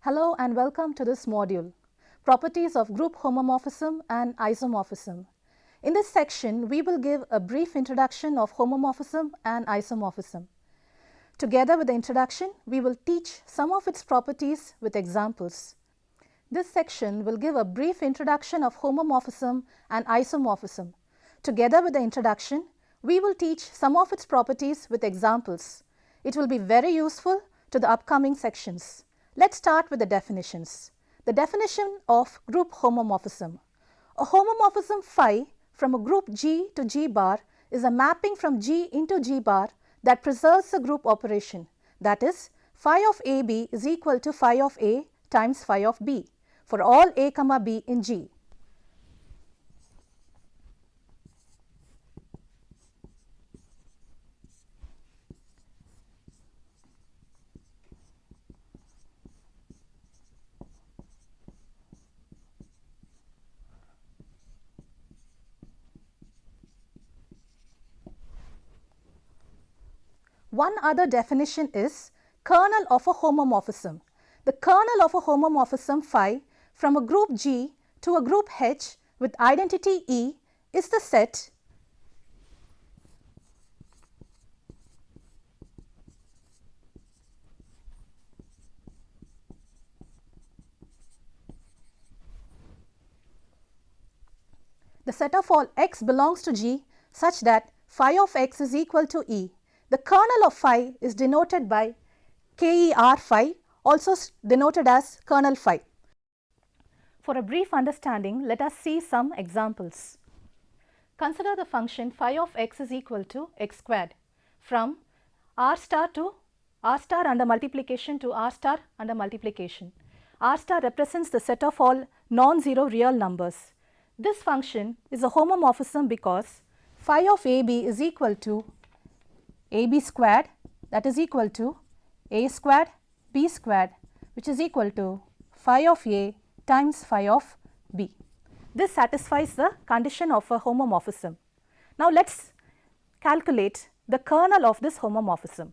Hello and welcome to this module, Properties of Group Homomorphism and Isomorphism. In this section, we will give a brief introduction of homomorphism and isomorphism. Together with the introduction, we will teach some of its properties with examples. This section will give a brief introduction of homomorphism and isomorphism. Together with the introduction, we will teach some of its properties with examples. It will be very useful to the upcoming sections. Let's start with the definitions. The definition of group homomorphism. A homomorphism phi from a group G to G bar is a mapping from G into G bar that preserves the group operation. That is, phi of AB is equal to phi of A times phi of B for all A comma B in G. One other definition is kernel of a homomorphism. The kernel of a homomorphism phi from a group G to a group H with identity E is the set of all x belongs to G such that phi of x is equal to E. The kernel of phi is denoted by KER phi, also denoted as kernel phi. For a brief understanding, let us see some examples. Consider the function phi of x is equal to x squared from r star to r star under multiplication to r star under multiplication. R star represents the set of all non-zero real numbers. This function is a homomorphism because phi of AB is equal to AB squared, that is equal to A squared B squared, which is equal to phi of A times phi of B. This satisfies the condition of a homomorphism. Now let us calculate the kernel of this homomorphism.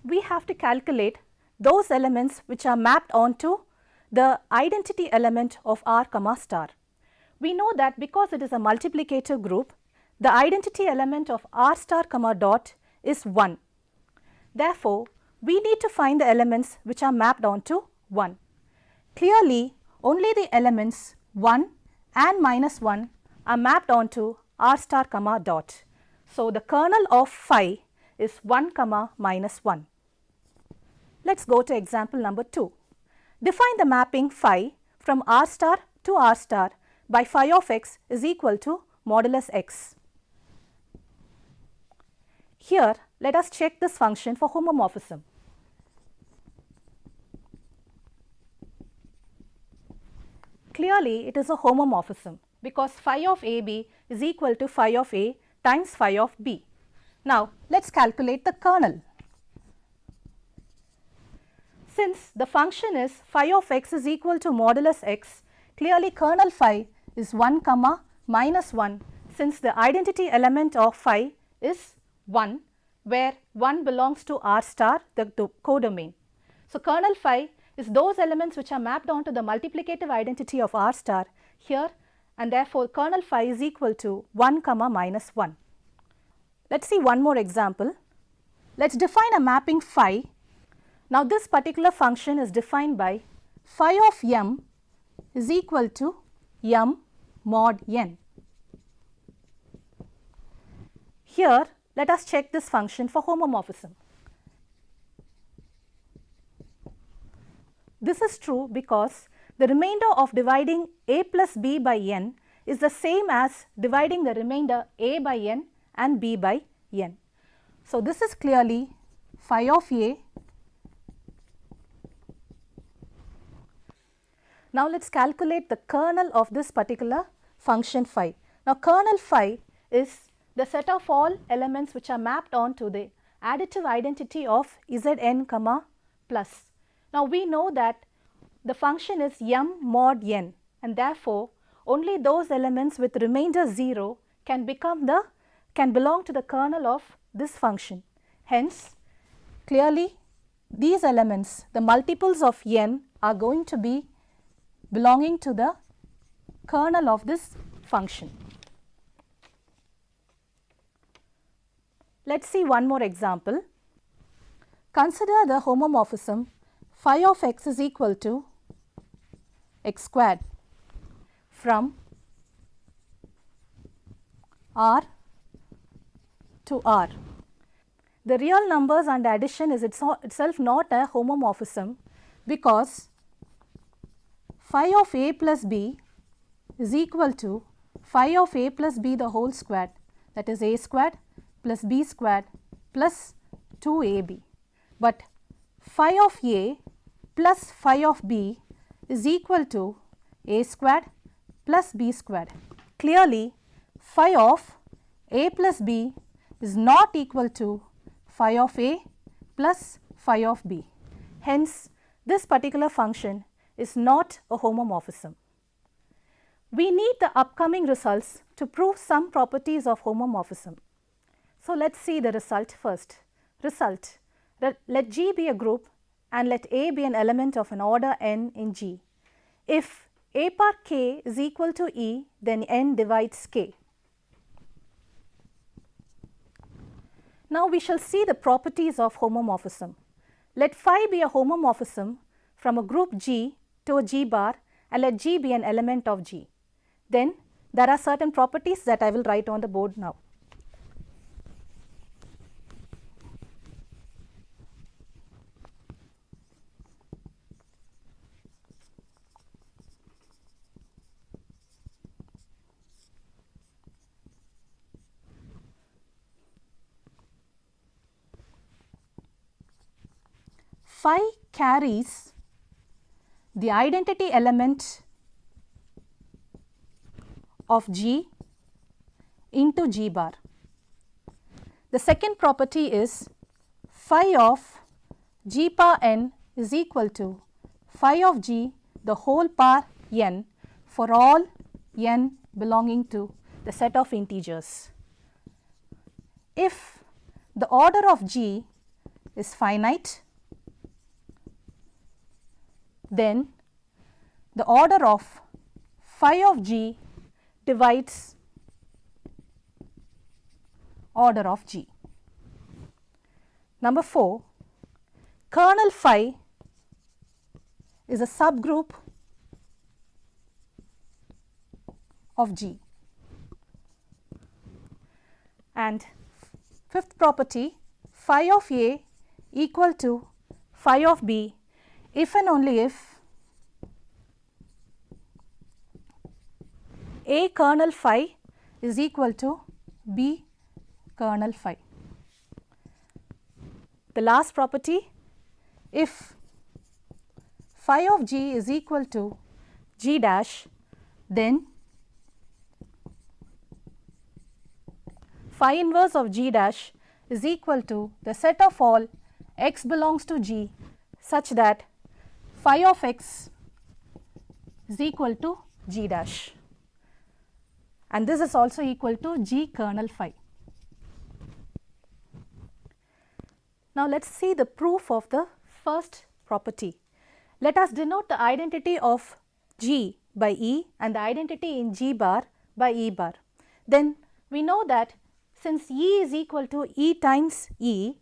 We have to calculate those elements which are mapped onto the identity element of R comma star. We know that because it is a multiplicative group, the identity element of R star comma dot is 1. Therefore, we need to find the elements which are mapped onto 1. Clearly, only the elements 1 and minus 1 are mapped onto R star comma dot. So, the kernel of phi is 1 comma minus 1. Let us go to example number 2. Define the mapping phi from R star to R star by phi of x is equal to modulus x. Here, let us check this function for homomorphism. Clearly, it is a homomorphism because phi of AB is equal to phi of A times phi of B. Now, let us calculate the kernel. Since the function is phi of x is equal to modulus x, clearly kernel phi is 1 comma minus 1 since the identity element of phi is 1, where 1 belongs to R star, the codomain. So, kernel phi is those elements which are mapped onto the multiplicative identity of R star here, and therefore, kernel phi is equal to 1 comma minus 1. Let us see one more example. Let us define a mapping phi. Now, this particular function is defined by phi of m is equal to m mod n. Here, let us check this function for homomorphism. This is true because the remainder of dividing a plus b by n is the same as dividing the remainder a by n and b by n. So, this is clearly phi of a. Now, let us calculate the kernel of this particular function phi. Now, kernel phi is the set of all elements which are mapped onto the additive identity of Zn comma plus. Now, we know that the function is m mod n, and therefore, only those elements with remainder 0 can belong to the kernel of this function. Hence, clearly these elements, the multiples of n, are going to be belonging to the kernel of this function. Let us see one more example. Consider the homomorphism phi of x is equal to x squared from R to R. The real numbers and addition is itself not a homomorphism, because phi of a plus b is equal to phi of a plus b the whole squared, that is a squared plus b squared plus 2ab. But phi of a plus phi of b is equal to a squared plus b squared. Clearly, phi of a plus b is not equal to phi of a plus phi of b. Hence, this particular function is not a homomorphism. We need the upcoming results to prove some properties of homomorphism. So, let us see the result first. Result: let G be a group and let A be an element of an order n in G. If A power k is equal to E, then n divides k. Now, we shall see the properties of homomorphism. Let phi be a homomorphism from a group G to a G bar, and let G be an element of G. Then there are certain properties that I will write on the board now. Phi carries the identity element of G into G bar. The second property is phi of G power n is equal to phi of G the whole power n for all n belonging to the set of integers. If the order of G is finite, then the order of phi of G divides order of G. Number 4, kernel phi is a subgroup of G. And fifth property, phi of A equal to phi of B if and only if A kernel phi is equal to B kernel phi. The last property, if phi of G is equal to G dash, then phi inverse of G dash is equal to the set of all x belongs to G such that phi of x is equal to G dash, and this is also equal to G kernel phi. Now, let us see the proof of the first property. Let us denote the identity of G by E and the identity in G bar by E bar. Then we know that since E is equal to E times E,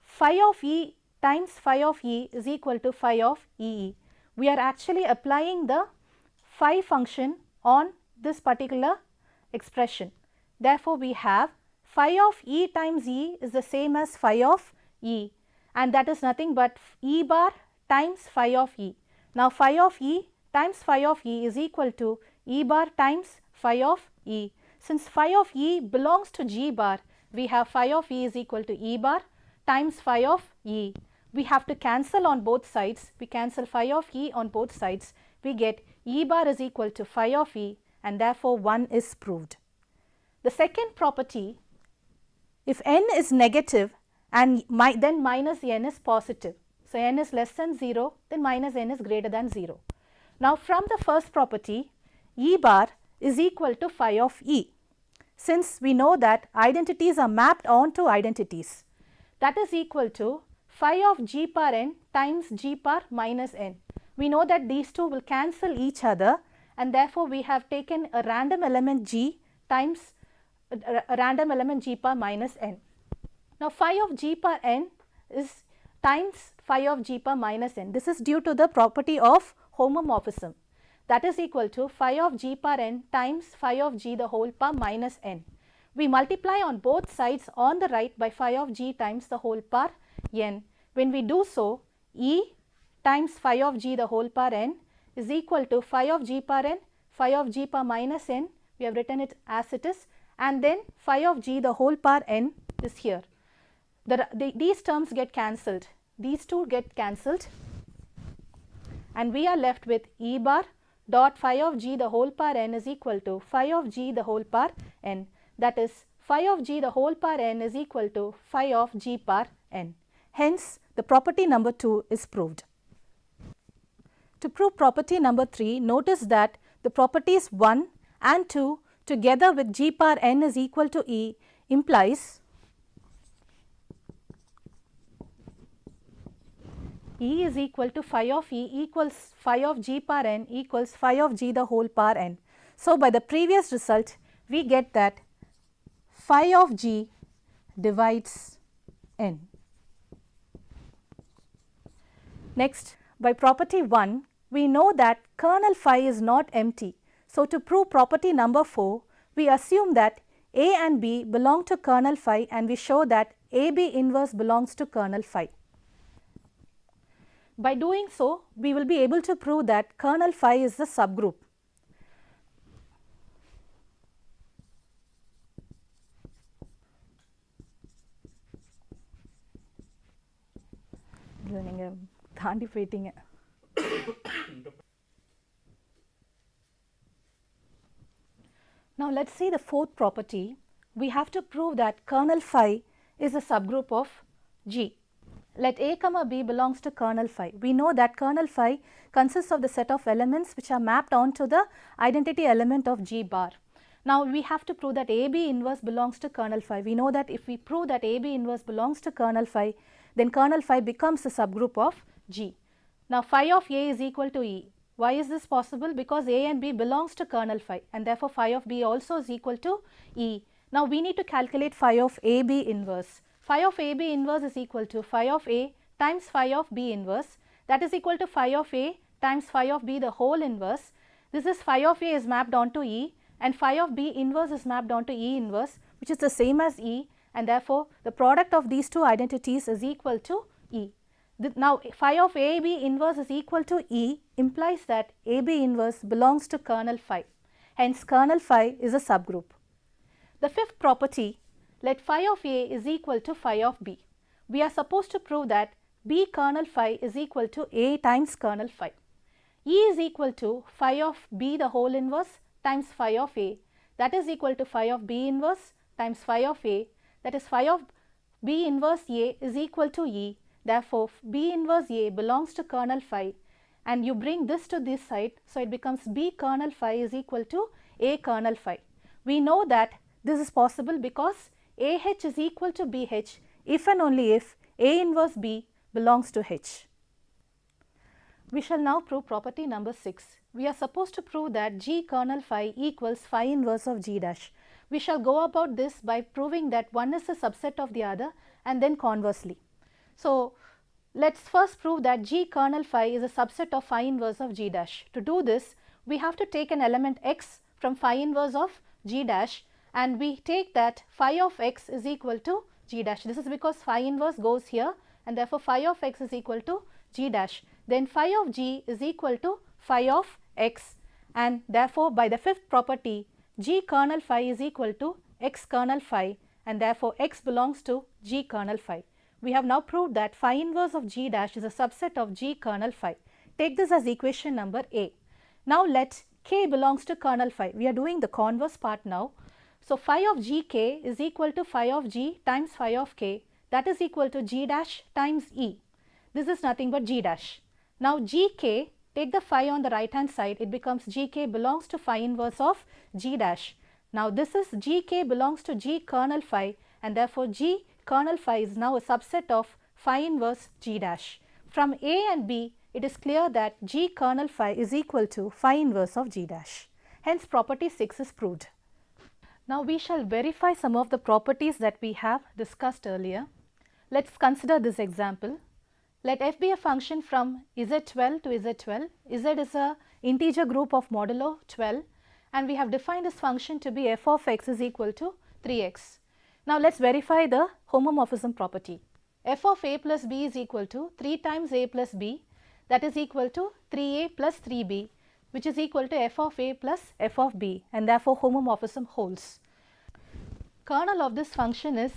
phi of E times phi of E is equal to phi of EE. We are actually applying the phi function on this particular expression. Therefore, we have phi of E times E is the same as phi of E, and that is nothing but E bar times phi of E. Now, phi of E times phi of E is equal to E bar times phi of E. Since phi of E belongs to G bar, we have phi of E is equal to E bar times phi of E. We have to cancel on both sides. We cancel phi of E on both sides. We get E bar is equal to phi of E, and therefore 1 is proved. The second property, if n is negative and then minus n is positive. So, n is less than 0, then minus n is greater than 0. Now, from the first property, E bar is equal to phi of E. Since we know that identities are mapped onto identities, that is equal to phi of g power n times g power minus n. We know that these two will cancel each other, and therefore we have taken a random element g times a random element g power minus n. Now phi of g power n is times phi of g power minus n. This is due to the property of homomorphism. That is equal to phi of g power n times phi of g the whole power minus n. We multiply on both sides on the right by phi of g times the whole power n. When we do so, E times phi of g the whole power n is equal to phi of g power n, phi of g power minus n, we have written it as it is, and then phi of g the whole power n is here. These terms get cancelled, these two get cancelled, and we are left with E bar dot phi of g the whole power n is equal to phi of g the whole power n. That is, phi of g the whole power n is equal to phi of g power n. Hence, the property number 2 is proved. To prove property number 3, notice that the properties 1 and 2 together with g power n is equal to E implies E is equal to phi of E equals phi of g power n equals phi of g the whole power n. So, by the previous result, we get that phi of g divides n. Next, by property 1, we know that kernel phi is not empty. So, to prove property number 4, we assume that A and B belong to kernel phi, and we show that AB inverse belongs to kernel phi. By doing so, we will be able to prove that kernel phi is the subgroup. Now, let us see the fourth property. We have to prove that kernel phi is a subgroup of G. Let A comma B belongs to kernel phi. We know that kernel phi consists of the set of elements which are mapped onto the identity element of G bar. Now, we have to prove that AB inverse belongs to kernel phi. We know that if we prove that AB inverse belongs to kernel phi, then kernel phi becomes a subgroup of G. Now, phi of A is equal to E. Why is this possible? Because A and B belongs to kernel phi, and therefore phi of B also is equal to E. Now, we need to calculate phi of AB inverse. Phi of AB inverse is equal to phi of A times phi of B inverse, that is equal to phi of A times phi of B the whole inverse. This is phi of A is mapped onto E, and phi of B inverse is mapped onto E inverse, which is the same as E, and therefore the product of these two identities is equal to E. Now, phi of AB inverse is equal to E implies that AB inverse belongs to kernel phi. Hence, kernel phi is a subgroup. The fifth property, let phi of A is equal to phi of B. We are supposed to prove that B kernel phi is equal to A times kernel phi. E is equal to phi of B the whole inverse times phi of A, that is equal to phi of B inverse times phi of A, that is phi of B inverse A is equal to E. Therefore, B inverse A belongs to kernel phi, and you bring this to this side, so it becomes B kernel phi is equal to A kernel phi. We know that this is possible because AH is equal to BH if and only if A inverse B belongs to H. We shall now prove property number 6. We are supposed to prove that G kernel phi equals phi inverse of G dash. We shall go about this by proving that one is a subset of the other, and then conversely. So, let us first prove that G kernel phi is a subset of phi inverse of G dash. To do this, we have to take an element x from phi inverse of G dash, and we take that phi of x is equal to G dash. This is because phi inverse goes here, and therefore phi of x is equal to G dash. Then phi of G is equal to phi of x, and therefore by the fifth property, G kernel phi is equal to x kernel phi, and therefore x belongs to G kernel phi. We have now proved that phi inverse of G dash is a subset of G kernel phi. Take this as equation number A. Now, let K belongs to kernel phi. We are doing the converse part now. So, phi of Gk is equal to phi of G times phi of K, that is equal to G dash times E. This is nothing but G dash. Now, Gk, take the phi on the right hand side, it becomes Gk belongs to phi inverse of G dash. Now, this is Gk belongs to G kernel phi, and therefore G kernel phi is now a subset of phi inverse G dash. From A and B, it is clear that G kernel phi is equal to phi inverse of G dash. Hence, property 6 is proved. Now, we shall verify some of the properties that we have discussed earlier. Let us consider this example. Let f be a function from z12 to z12. Z is a integer group of modulo 12, and we have defined this function to be f of x is equal to 3x. Now, let us verify the homomorphism property. F of a plus b is equal to 3 times a plus b, that is equal to 3a plus 3b, which is equal to f of a plus f of b, and therefore homomorphism holds. Kernel of this function is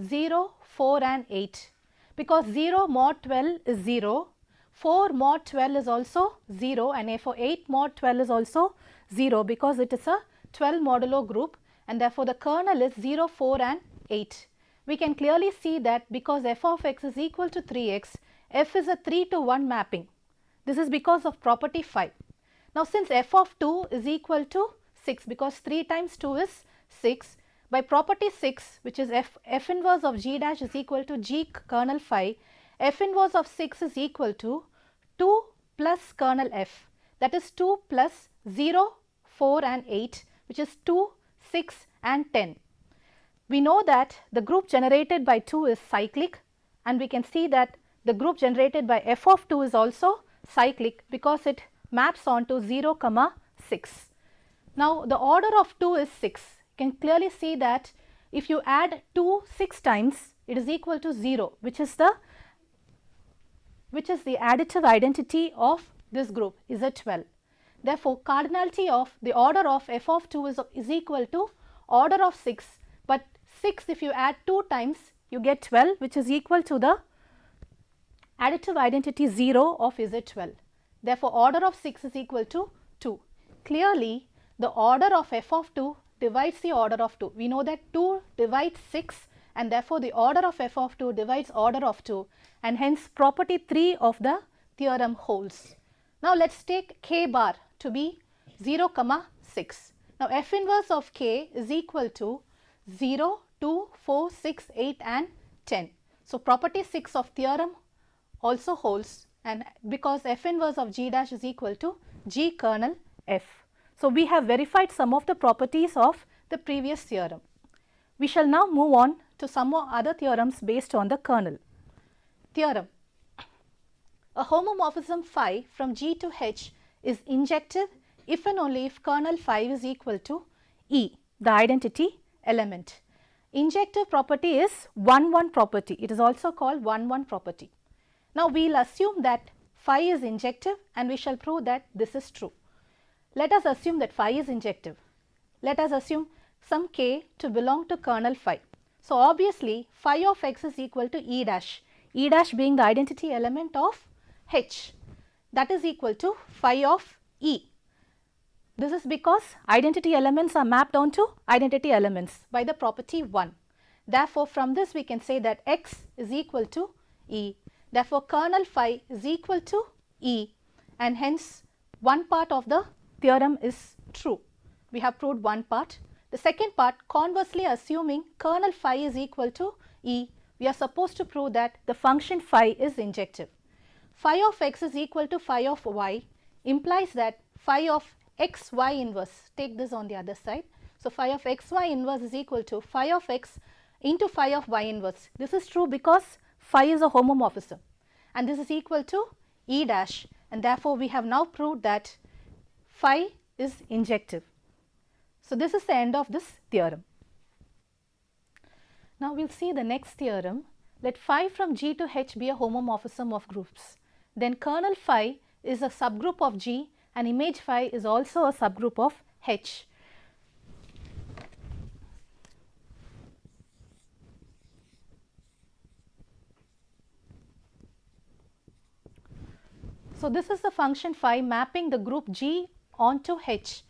0, 4 and 8. Because 0 mod 12 is 0, 4 mod 12 is also 0, and therefore 8 mod 12 is also 0, because it is a 12 modulo group, and therefore the kernel is 0, 4 and 8. We can clearly see that because f of x is equal to 3x, f is a 3 to 1 mapping. This is because of property 5. Now, since f of 2 is equal to 6, because 3 times 2 is 6, by property 6, which is f inverse of g dash is equal to g kernel phi, f inverse of 6 is equal to 2 plus kernel f, that is 2 plus 0, 4 and 8, which is 2, 6 and 10. We know that the group generated by 2 is cyclic, and we can see that the group generated by f of 2 is also cyclic because it maps onto 0, 6. Now, the order of 2 is 6. You can clearly see that if you add 2 6 times, it is equal to 0, which is the additive identity of this group Z12. Therefore, cardinality of the order of f of 2 is equal to order of 6, but 6 if you add 2 times, you get 12, which is equal to the additive identity 0 of Z12. Therefore, order of 6 is equal to 2. Clearly, the order of f of 2 divides the order of 2. We know that 2 divides 6, and therefore the order of f of 2 divides order of 2, and hence property 3 of the theorem holds. Now, let us take k bar to be 0, 6. Now, f inverse of k is equal to 0, 2, 4, 6, 8 and 10. So, property 6 of theorem also holds, and because f inverse of g dash is equal to g kernel f. So, we have verified some of the properties of the previous theorem. We shall now move on to some more other theorems based on the kernel. Theorem: a homomorphism phi from G to H is injective if and only if kernel phi is equal to E, the identity element. Injective property is 1-1 property. It is also called 1-1 property. Now, we will assume that phi is injective, and we shall prove that this is true. Let us assume that phi is injective. Let us assume some k to belong to kernel phi. So, obviously, phi of x is equal to E dash being the identity element of H, that is equal to phi of E. This is because identity elements are mapped onto identity elements by the property 1. Therefore, from this we can say that x is equal to E. Therefore, kernel phi is equal to E, and hence one part of the theorem is true. We have proved one part. The second part, conversely assuming kernel phi is equal to E, we are supposed to prove that the function phi is injective. Phi of x is equal to phi of y implies that phi of x y inverse, take this on the other side. So, phi of x y inverse is equal to phi of x into phi of y inverse. This is true because phi is a homomorphism, and this is equal to E dash, and therefore, we have now proved that phi is injective. So, this is the end of this theorem. Now, we will see the next theorem. Let phi from G to H be a homomorphism of groups. Then kernel phi is a subgroup of G, and image phi is also a subgroup of H. So, this is the function phi mapping the group G onto H.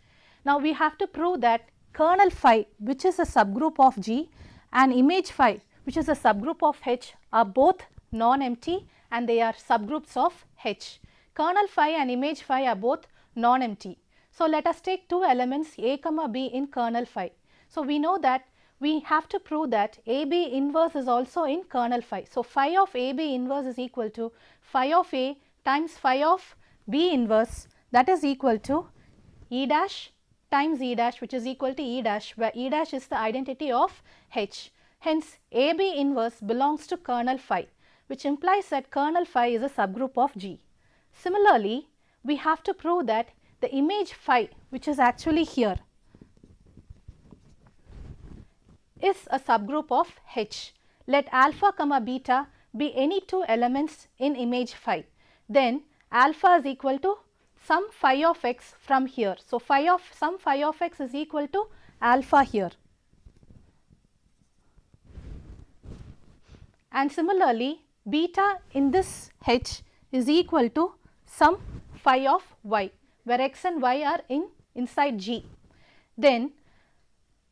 Now, we have to prove that kernel phi, which is a subgroup of G, and image phi, which is a subgroup of H, are both non-empty, and they are subgroups of H. Kernel phi and image phi are both non-empty. So, let us take two elements A, B in kernel phi. So, we know that we have to prove that AB inverse is also in kernel phi. So, phi of AB inverse is equal to phi of A times phi of B inverse, that is equal to E dash times E dash, which is equal to E dash, where E dash is the identity of H. Hence, AB inverse belongs to kernel phi, which implies that kernel phi is a subgroup of G. Similarly, we have to prove that the image phi, which is actually here, is a subgroup of H. Let alpha comma beta be any two elements in image phi. Then alpha is equal to some phi of x from here. So, some phi of x is equal to alpha here. And similarly, beta in this H is equal to some phi of y, where x and y are inside G. Then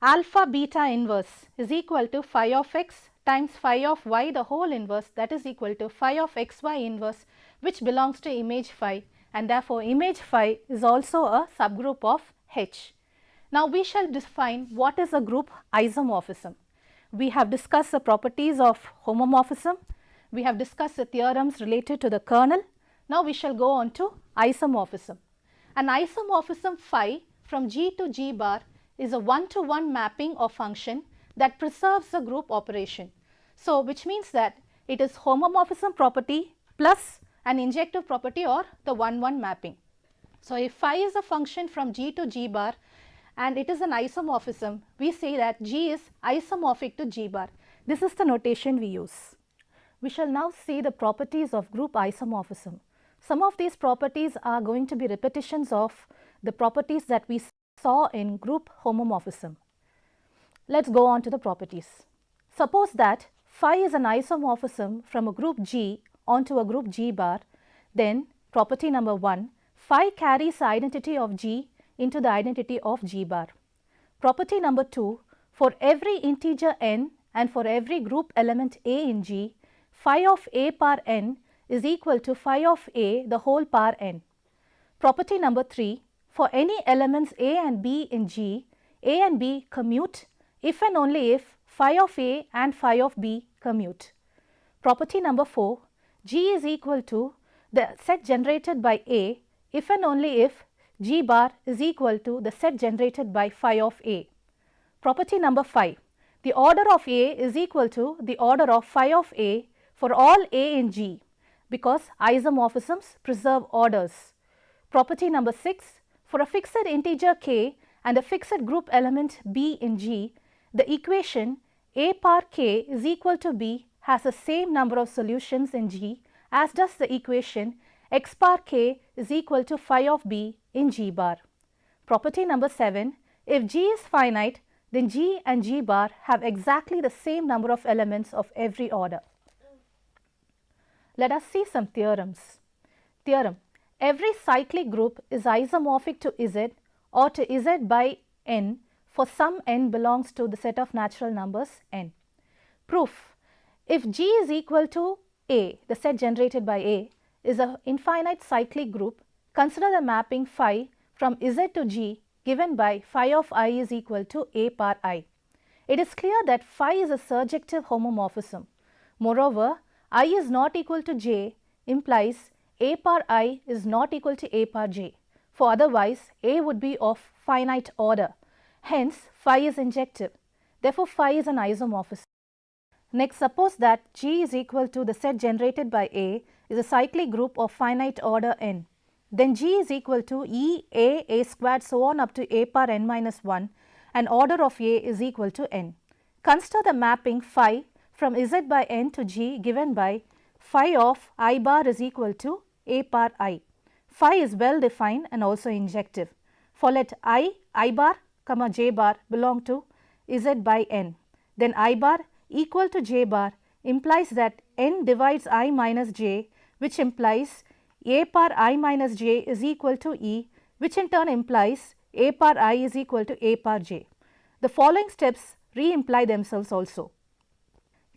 alpha beta inverse is equal to phi of x times phi of y the whole inverse, that is equal to phi of xy inverse, which belongs to image phi, and therefore image phi is also a subgroup of H. Now, we shall define what is a group isomorphism. We have discussed the properties of homomorphism, we have discussed the theorems related to the kernel. Now, we shall go on to isomorphism. An isomorphism phi from G to G bar is a one-to-one mapping of function that preserves the group operation. So, which means that it is homomorphism property plus an injective property or the 1-1 mapping. So, if phi is a function from G to G bar and it is an isomorphism, we say that G is isomorphic to G bar. This is the notation we use. We shall now see the properties of group isomorphism. Some of these properties are going to be repetitions of the properties that we saw in group homomorphism. Let us go on to the properties. Suppose that phi is an isomorphism from a group G onto a group G bar, then property number 1, phi carries the identity of G into the identity of G bar. Property number 2, for every integer n and for every group element A in G, phi of A par n is equal to phi of A the whole par n. Property number 3, for any elements A and B in G, A and B commute if and only if phi of A and phi of B commute. Property number 4, G is equal to the set generated by A if and only if G bar is equal to the set generated by phi of A. Property number 5, the order of A is equal to the order of phi of A for all A in G, because isomorphisms preserve orders. Property number 6, for a fixed integer k and a fixed group element B in G, the equation A par k is equal to B has the same number of solutions in G as does the equation x par k is equal to phi of B in G bar. Property number 7, if G is finite, then G and G bar have exactly the same number of elements of every order. Let us see some theorems. Theorem: every cyclic group is isomorphic to Z or to Z by n for some n belongs to the set of natural numbers n. Proof: if G is equal to A, the set generated by A, is an infinite cyclic group, consider the mapping phi from Z to G given by phi of I is equal to A par I. It is clear that phi is a surjective homomorphism. Moreover, I is not equal to J implies A par I is not equal to A par J, for otherwise A would be of finite order. Hence, phi is injective. Therefore, phi is an isomorphism. Next, suppose that G is equal to the set generated by A is a cyclic group of finite order n. Then G is equal to E, A squared so on up to A par n minus 1 and order of A is equal to n. Consider the mapping phi from Z by n to G given by phi of I bar is equal to A par I. Phi is well defined and also injective. For let I bar, J bar belong to Z by n. Then I bar equal to J bar implies that n divides I minus J, which implies A par I minus J is equal to E, which in turn implies A par I is equal to A par J. The following steps re-imply themselves also.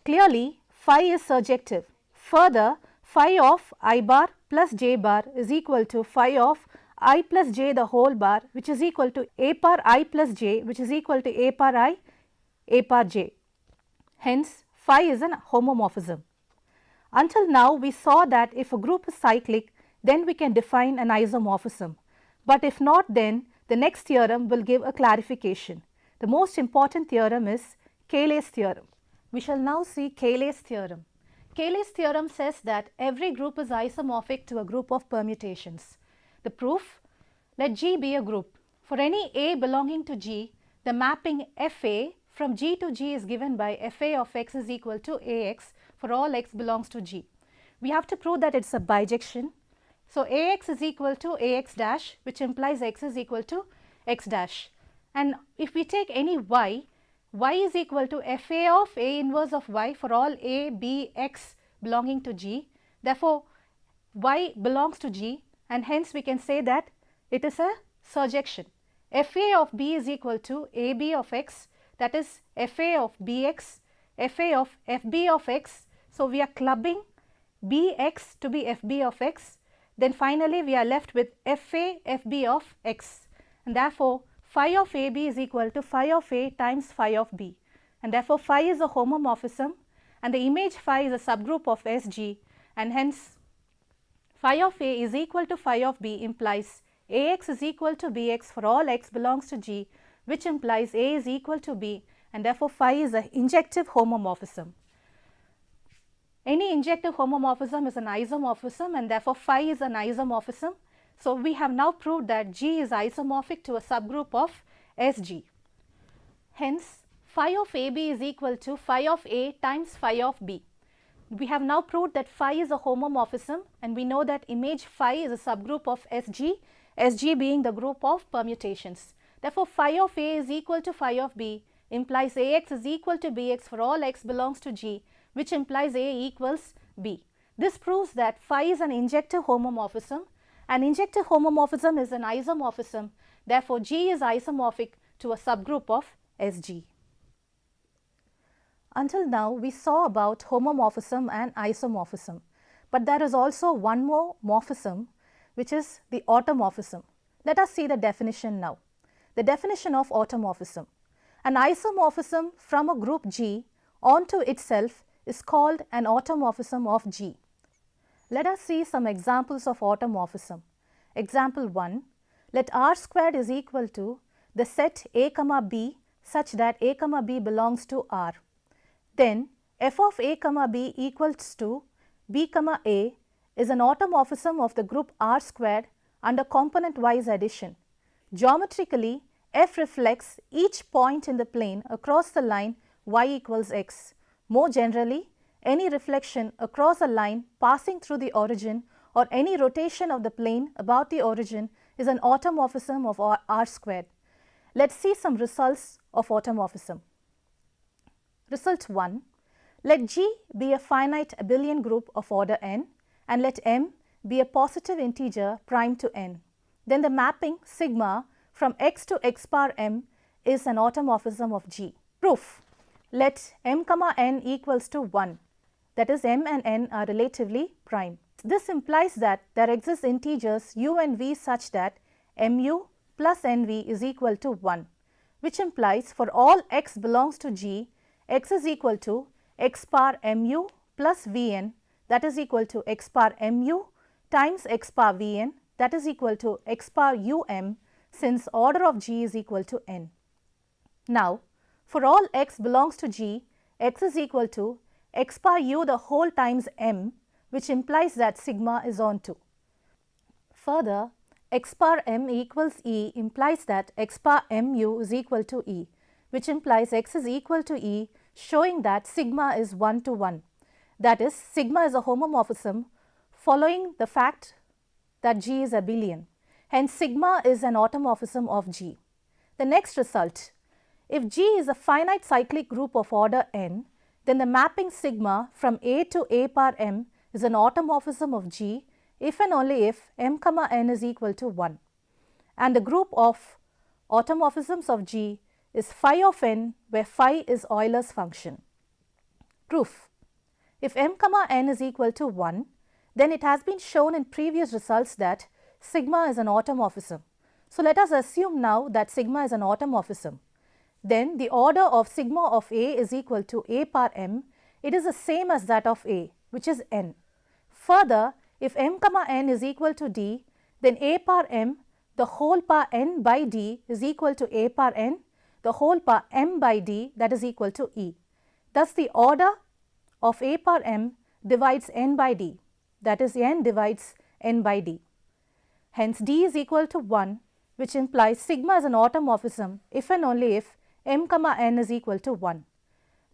Clearly, phi is surjective. Further, phi of I bar plus J bar is equal to phi of I plus J the whole bar, which is equal to A par I plus J, which is equal to A par I A par j. Hence, phi is an homomorphism. Until now, we saw that if a group is cyclic, then we can define an isomorphism. But if not, then the next theorem will give a clarification. The most important theorem is Cayley's theorem. We shall now see Cayley's theorem. Cayley's theorem says that every group is isomorphic to a group of permutations. The proof: let G be a group. For any A belonging to G, the mapping Fa from G to G is given by Fa of x is equal to Ax for all x belongs to G. We have to prove that it is a bijection. So, Ax is equal to Ax dash, which implies x is equal to x dash. And if we take any y is equal to Fa of A inverse of y for all A, B, x belonging to G. Therefore, y belongs to G, and hence we can say that it is a surjection. Fa of B is equal to AB of x, that is Fa of Bx, Fa of Fb of x. So, we are clubbing Bx to be Fb of x. Then finally, we are left with Fa Fb of x, and therefore, phi of AB is equal to phi of A times phi of B, and therefore, phi is a homomorphism and the image phi is a subgroup of Sg, and hence phi of A is equal to phi of B implies Ax is equal to Bx for all x belongs to G, which implies A is equal to B, and therefore, phi is an injective homomorphism. Any injective homomorphism is an isomorphism, and therefore, phi is an isomorphism. So, we have now proved that G is isomorphic to a subgroup of Sg. Hence, phi of AB is equal to phi of A times phi of B. We have now proved that phi is a homomorphism, and we know that image phi is a subgroup of Sg, Sg being the group of permutations. Therefore, phi of A is equal to phi of B implies Ax is equal to Bx for all x belongs to G, which implies A equals B. This proves that phi is an injective homomorphism. An injective homomorphism is an isomorphism. Therefore, G is isomorphic to a subgroup of Sg. Until now, we saw about homomorphism and isomorphism, but there is also one more morphism, which is the automorphism. Let us see the definition now. The definition of automorphism: an isomorphism from a group G onto itself is called an automorphism of G. Let us see some examples of automorphism. Example 1, let R squared is equal to the set A comma B such that A comma B belongs to R. Then f of A comma B equals to B comma A is an automorphism of the group R squared under component wise addition. Geometrically, f reflects each point in the plane across the line y equals x. More generally, any reflection across a line passing through the origin or any rotation of the plane about the origin is an automorphism of R squared. Let us see some results of automorphism. Result 1. Let G be a finite abelian group of order n, and let M be a positive integer prime to n. Then the mapping sigma from x to x bar m is an automorphism of G. Proof: let m comma n equals to 1. That is, m and n are relatively prime. This implies that there exist integers u and v such that mu plus nv is equal to 1, which implies for all x belongs to G, x is equal to x bar mu plus vn, that is equal to x bar mu times x bar vn, that is equal to x bar um, since order of G is equal to n. Now, for all x belongs to G, x is equal to x bar u the whole times m, which implies that sigma is onto. Further, x bar m equals E implies that x bar mu is equal to E, which implies x is equal to E, showing that sigma is 1 to 1. That is, sigma is a homomorphism following the fact that G is abelian. Hence, sigma is an automorphism of G. The next result: if G is a finite cyclic group of order n, then the mapping sigma from A to A bar m is an automorphism of G if and only if m comma n is equal to 1. And the group of automorphisms of G is phi of n, where phi is Euler's function. Proof: if m comma n is equal to 1, then it has been shown in previous results that sigma is an automorphism. So, let us assume now that sigma is an automorphism. then the order of sigma of A is equal to A power m. It is the same as that of A, which is n. Further, if m comma n is equal to d, then A power m the whole power n by d is equal to A power n the whole power m by d, that is equal to E. Thus, the order of A power m divides n by d, that is n divides n by d. Hence, d is equal to 1, which implies sigma is an automorphism if and only if m comma n is equal to 1.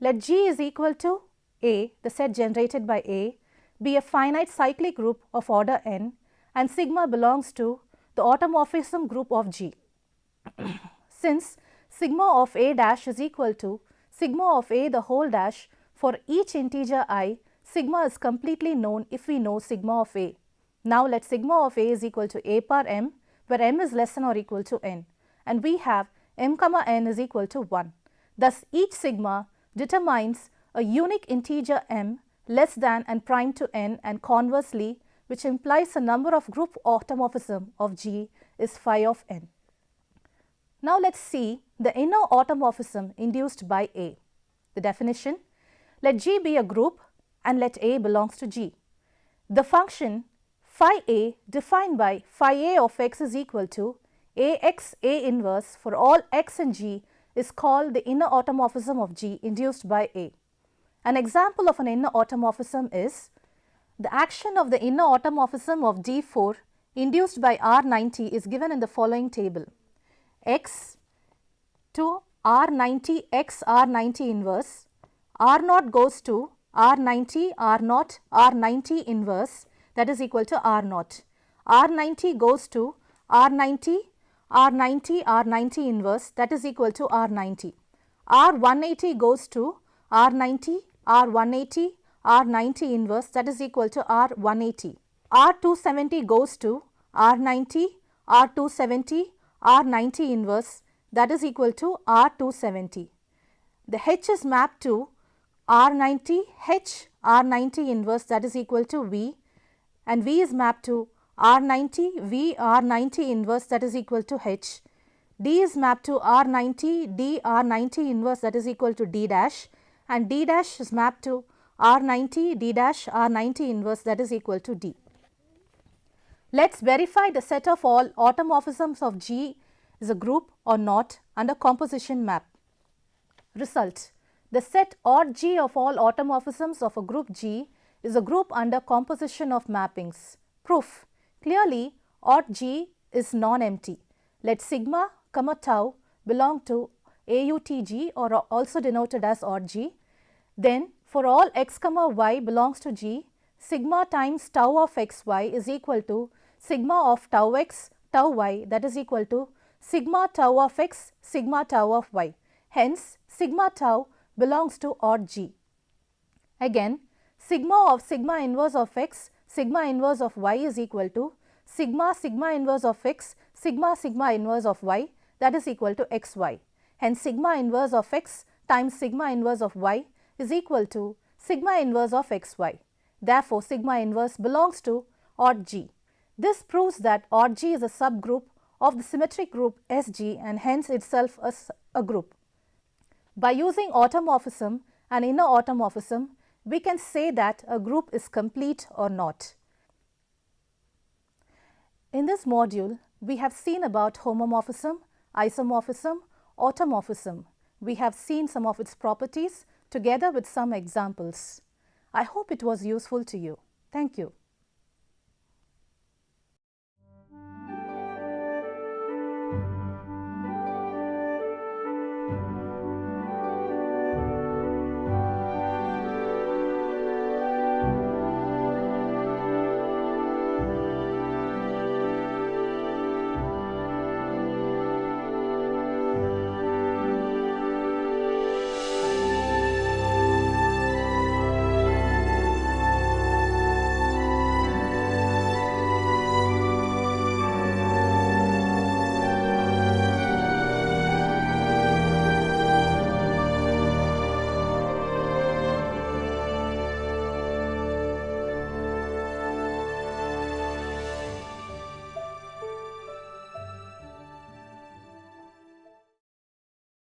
Let G is equal to A, the set generated by A, be a finite cyclic group of order n, and sigma belongs to the automorphism group of G. Since sigma of A dash is equal to sigma of A the whole dash for each integer I, sigma is completely known if we know sigma of A. Now, let sigma of A is equal to A power m, where m is less than or equal to n, and we have m comma n is equal to 1. Thus, each sigma determines a unique integer m less than and prime to n, and conversely, which implies the number of group automorphism of G is phi of n. Now, let us see the inner automorphism induced by A. The definition: let G be a group and let A belongs to G. The function phi A defined by phi A of x is equal to Ax A inverse for all x in G is called the inner automorphism of G induced by A. An example of an inner automorphism is the action of the inner automorphism of D4 induced by R90 is given in the following table: x to R90 x R90 inverse, R0 goes to R90 R0 R90 inverse, that is equal to R0. R90 goes to R90 R90 R90 inverse, that is equal to R90. R180 goes to R90 R180 R90 inverse, that is equal to R180. R270 goes to R90 R270 R90 inverse, that is equal to R270. The H is mapped to R90 H R90 inverse, that is equal to V, and V is mapped to R90 V R90 inverse, that is equal to H. D is mapped to R90 D R90 inverse, that is equal to D dash, and D dash is mapped to R90 D dash R90 inverse, that is equal to D. Let us verify the set of all automorphisms of G is a group or not under composition map. Result: the set odd G of all automorphisms of a group G is a group under composition of mappings. Proof: clearly odd G is non-empty. Let sigma comma tau belong to AUTG, or also denoted as odd G. Then for all x comma y belongs to G, sigma times tau of x y is equal to sigma of tau x tau y, that is equal to sigma tau of x sigma tau of y. Hence, sigma tau belongs to odd G. Again, sigma of sigma inverse of x sigma inverse of y is equal to sigma sigma inverse of x sigma sigma inverse of y, that is equal to xy. Hence, sigma inverse of x times sigma inverse of y is equal to sigma inverse of xy. Therefore, sigma inverse belongs to odd G. This proves that odd G is a subgroup of the symmetric group SG, and hence itself a group. By using automorphism and inner automorphism, we can say that a group is complete or not. In this module, we have seen about homomorphism, isomorphism, automorphism. We have seen some of its properties together with some examples. I hope it was useful to you. Thank you.